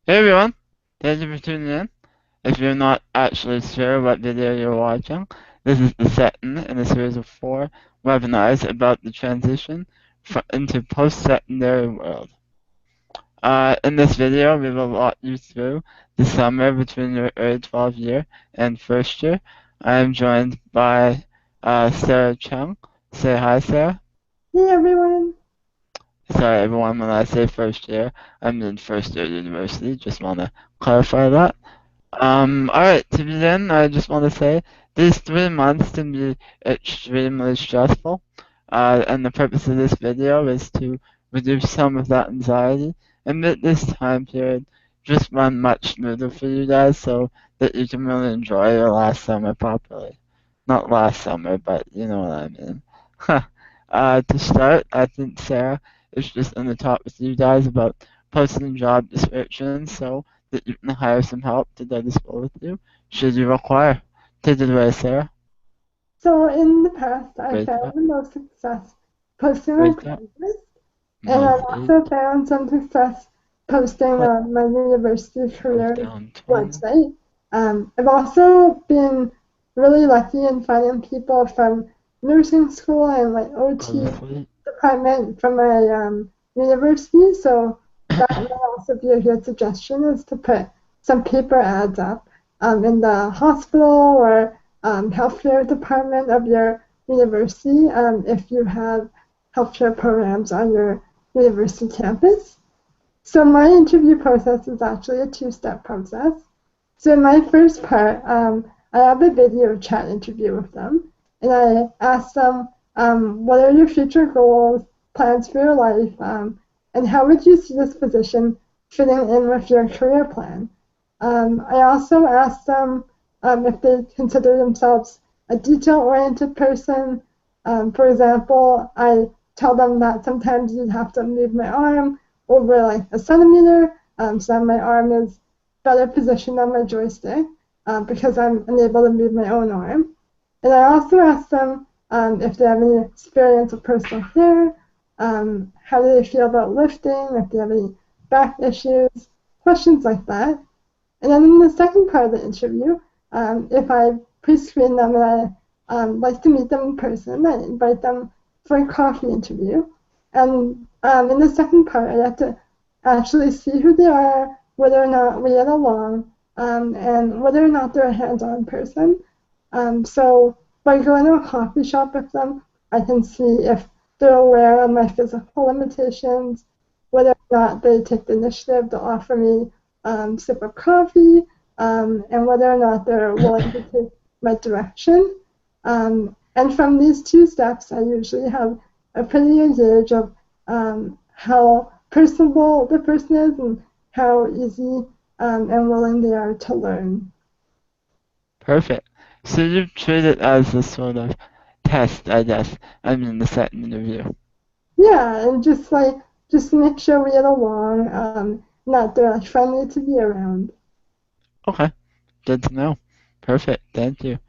Hey everyone, thank you for tuning in. If you're not actually sure what video you're watching, this is the second in a series of 4 webinars about the transition into post-secondary world. In this video, we will walk you through the summer between your early 12 year and first year. I am joined by Sarah Chung. Say hi, Sarah. Hey everyone. Sorry, everyone, when I say first year, I mean first year university. Just want to clarify that. Alright, to begin, I just want to say these 3 months can be extremely stressful, and the purpose of this video is to reduce some of that anxiety and make this time period just run much smoother for you guys so that you can really enjoy your last summer properly. Not last summer, but you know what I mean. To start, I think Sarah is just going to talk with you guys about posting job descriptions, so that you can hire some help to go to school with you, should you require. Take it away, Sarah. So in the past, I Great found job. the most success posting on Great job. Craigslist, and I've Nice. 8. also found some success posting Put on my university both careers down 20. website. I've also been really lucky in finding people from nursing school and like Go to OT sleep. department from my university. So that might also be a good suggestion is to put some paper ads up in the hospital or healthcare department of your university if you have healthcare programs on your university campus. So my interview process is actually a two-step process. So in my first part, I have a video chat interview with them, and I ask them, what are your future goals, plans for your life, and how would you see this position fitting in with your career plan? I also ask them if they consider themselves a detail-oriented person. For example, I tell them that sometimes you'd have to move my arm over like a centimeter, so that my arm is better positioned on my joystick because I'm unable to move my own arm. And I also ask them if they have any experience with personal care, how do they feel about lifting, if they have any back issues, questions like that. And then in the second part of the interview, if I pre-screen them and I like to meet them in person, I invite them for a coffee interview. And in the second part, I have to actually see who they are, whether or not we get along, and whether or not they're a hands-on person. So by going to a coffee shop with them, I can see if they're aware of my physical limitations, whether or not they take the initiative to offer me sip of coffee, and whether or not they're willing to take my direction. And from these two steps, I usually have a pretty good gauge of how personable the person is and how easy and willing they are to learn. Perfect. So you treat it as a sort of test, I guess. I mean, the second interview. Yeah, and just make sure we get along, not they're like friendly to be around. Okay. Good to know. Perfect. Thank you.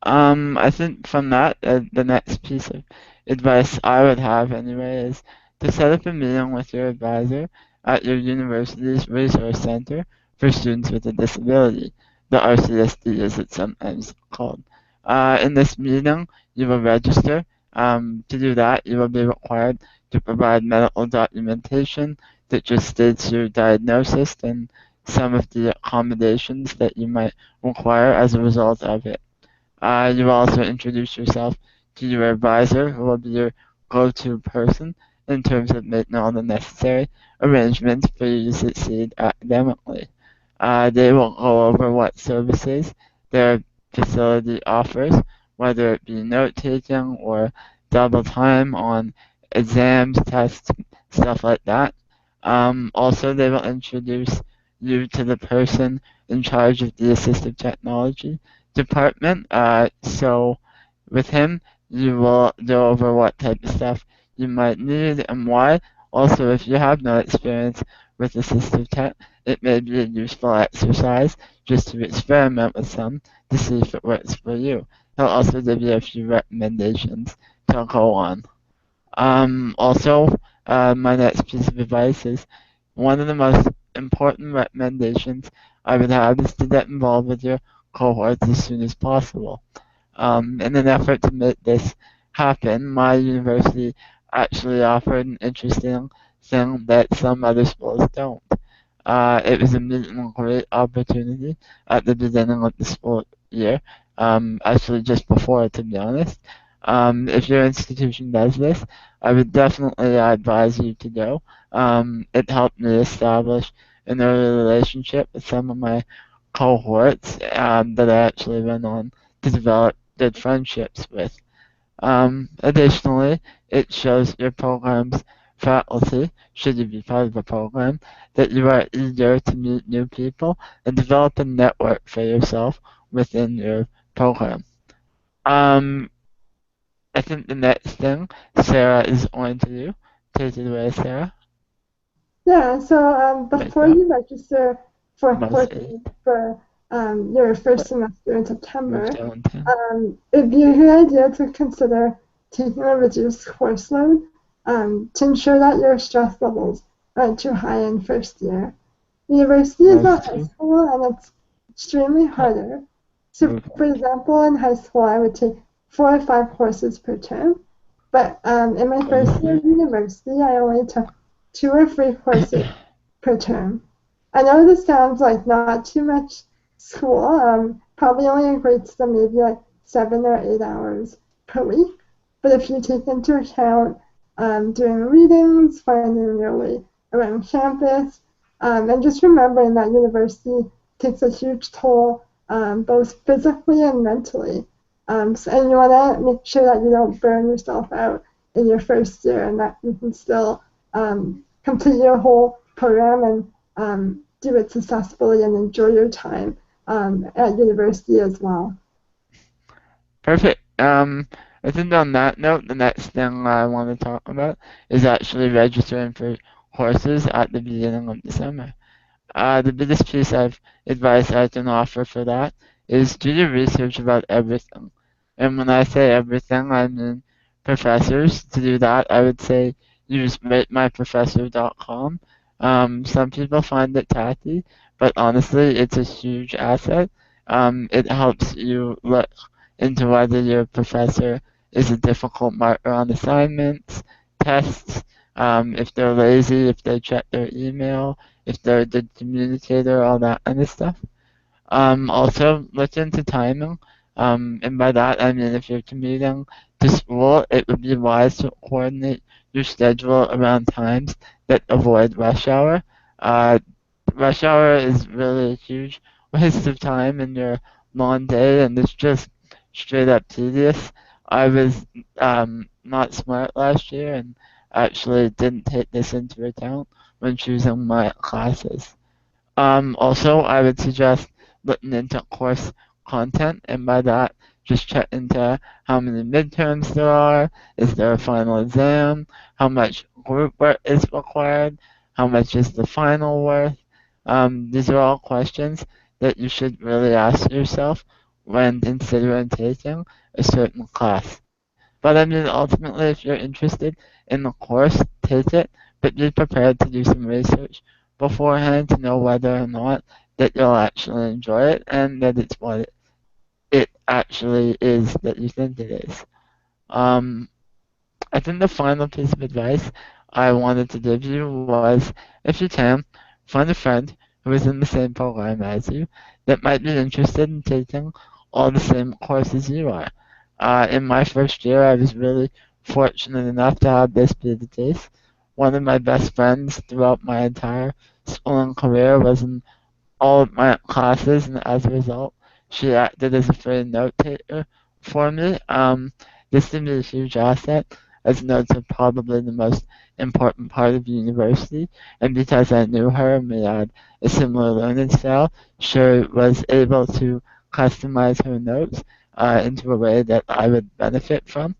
I think from that, the next piece of advice I would have anyway is to set up a meeting with your advisor at your university's resource center for students with a disability, the RCSD as it's sometimes called. In this meeting, you will register. To do that, you will be required to provide medical documentation that just states your diagnosis and some of the accommodations that you might require as a result of it. You will also introduce yourself to your advisor, who will be your go-to person in terms of making all the necessary arrangements for you to succeed academically. They will go over what services their facility offers, whether it be note-taking or double time on exams, tests, stuff like that. Also, they will introduce you to the person in charge of the assistive technology department. So with him, you will go over what type of stuff you might need and why. Also, if you have no experience with assistive tech, it may be a useful exercise just to experiment with some to see if it works for you. He'll also give you a few recommendations to go on. Also, my next piece of advice is one of the most important recommendations I would have is to get involved with your cohorts as soon as possible. In an effort to make this happen, my university actually offered an interesting thing that some other schools don't. It was a meet and great opportunity at the beginning of the school year, actually just before, to be honest. If your institution does this, I would definitely advise you to go. It helped me establish an early relationship with some of my cohorts that I actually went on to develop good friendships with. Additionally, it shows your program's faculty, should you be part of a program, that you are eager to meet new people and develop a network for yourself within your program. Um, I think the next thing Sarah is going to do. Take it away, Sarah. Yeah, so Make before that you register for most courses for your first semester in September, move down 10. it'd be a good idea to consider taking a reduced course load to ensure that your stress levels aren't too high in first year. University is not high school and it's extremely harder. So, for example, in high school, I would take 4 or 5 courses per term, but in my first year of university, I only took 2 or 3 courses per term. I know this sounds like not too much school, probably only equates to maybe like 7 or 8 hours per week, but if you take into account doing readings, finding your way around campus, and just remembering that university takes a huge toll both physically and mentally. And you want to make sure that you don't burn yourself out in your first year and that you can still complete your whole program and do it successfully and enjoy your time at university as well. Perfect. I think on that note, the next thing I want to talk about is actually registering for courses at the beginning of the summer. The biggest piece of advice I can offer for that is do your research about everything. And when I say everything, I mean professors. To do that, I would say use ratemyprofessor.com. Some people find it tacky, but honestly, it's a huge asset. It helps you look into whether your professor is a difficult marker on assignments, tests, if they're lazy, if they check their email, if they're a good communicator, all that kind of stuff. Also, look into timing. And by that, I mean if you're commuting to school, it would be wise to coordinate your schedule around times that avoid rush hour. Uh, Rush hour is really a huge waste of time in your long day, and it's just straight up tedious. I was not smart last year and actually didn't take this into account when choosing my classes. Also, I would suggest looking into course content, and by that, just check into how many midterms there are, is there a final exam, how much group work is required, how much is the final worth. These are all questions that you should really ask yourself when considering taking a certain class. But I mean, ultimately, if you're interested in the course, take it, but be prepared to do some research beforehand to know whether or not that you'll actually enjoy it and that it's what it actually is that you think it is. Um, I think the final piece of advice I wanted to give you was, if you can, find a friend who is in the same program as you that might be interested in taking all the same courses you are. In my first year, I was really fortunate enough to have this be the case. One of my best friends throughout my entire schooling career was in all of my classes, and as a result, she acted as a free note taker for me. This to me is a huge asset, as notes are probably the most important part of university, and because I knew her and we had a similar learning style, she was able to customize her notes into a way that I would benefit from.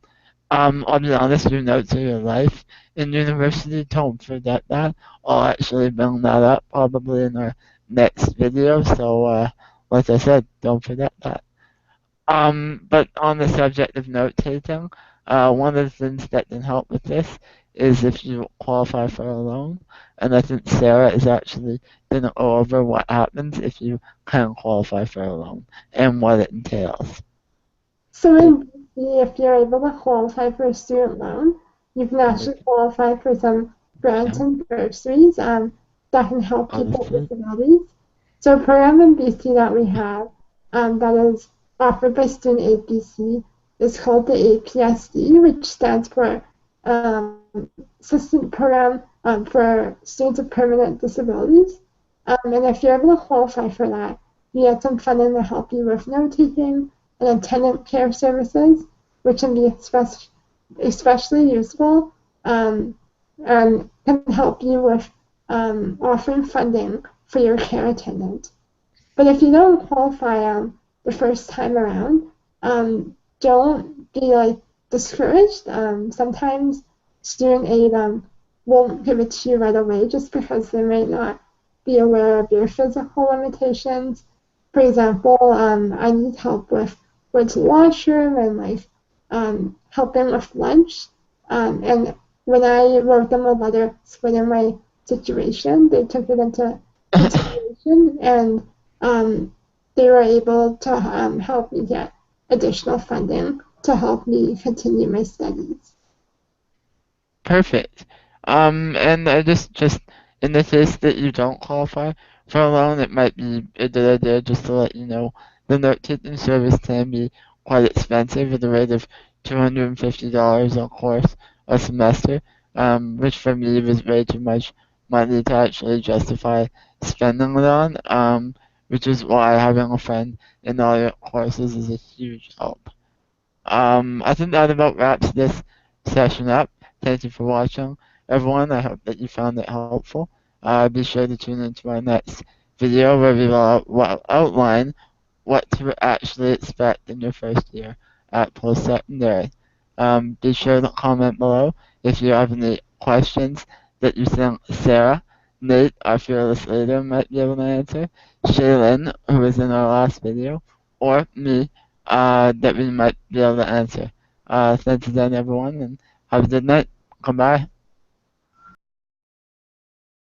I'll be honest, your notes are your life in university. Don't forget that. I'll actually bring that up probably in our next video. So, like I said, don't forget that. But on the subject of note taking, one of the things that can help with this is if you qualify for a loan, and I think Sarah is actually going to go over what happens if you can qualify for a loan and what it entails. So in BC, if you're able to qualify for a student loan, you can actually qualify for some grants and bursaries that can help people with disabilities. So a program in BC that we have that is offered by Student Aid BC is called the APSD, which stands for Assistant Program for Students with Permanent Disabilities. And if you're able to qualify for that, you get some funding to help you with note-taking and attendant care services, which can be especially useful and can help you with offering funding for your care attendant. But if you don't qualify the first time around, don't be like discouraged. Sometimes student aid won't give it to you right away just because they may not be aware of your physical limitations. For example, I need help with going to the washroom and like helping with lunch. And when I wrote them a letter explaining my situation, they took it into consideration and they were able to help me get additional funding to help me continue my studies. Perfect. And I just in the case that you don't qualify for a loan, it might be a good idea just to let you know the note-taking service can be quite expensive at the rate of $250 a course a semester, which for me was way too much money to actually justify spending it on, which is why having a friend in all your courses is a huge help. I think that about wraps this session up. Thank you for watching, everyone. I hope that you found it helpful. Be sure to tune into our next video where we will outline what to actually expect in your first year at post-secondary. Be sure to comment below if you have any questions that you think Sarah, Nate, our fearless leader, might be able to answer, Shaylin, who was in our last video, or me, that we might be able to answer. Thanks again, everyone, and have a good night. Goodbye.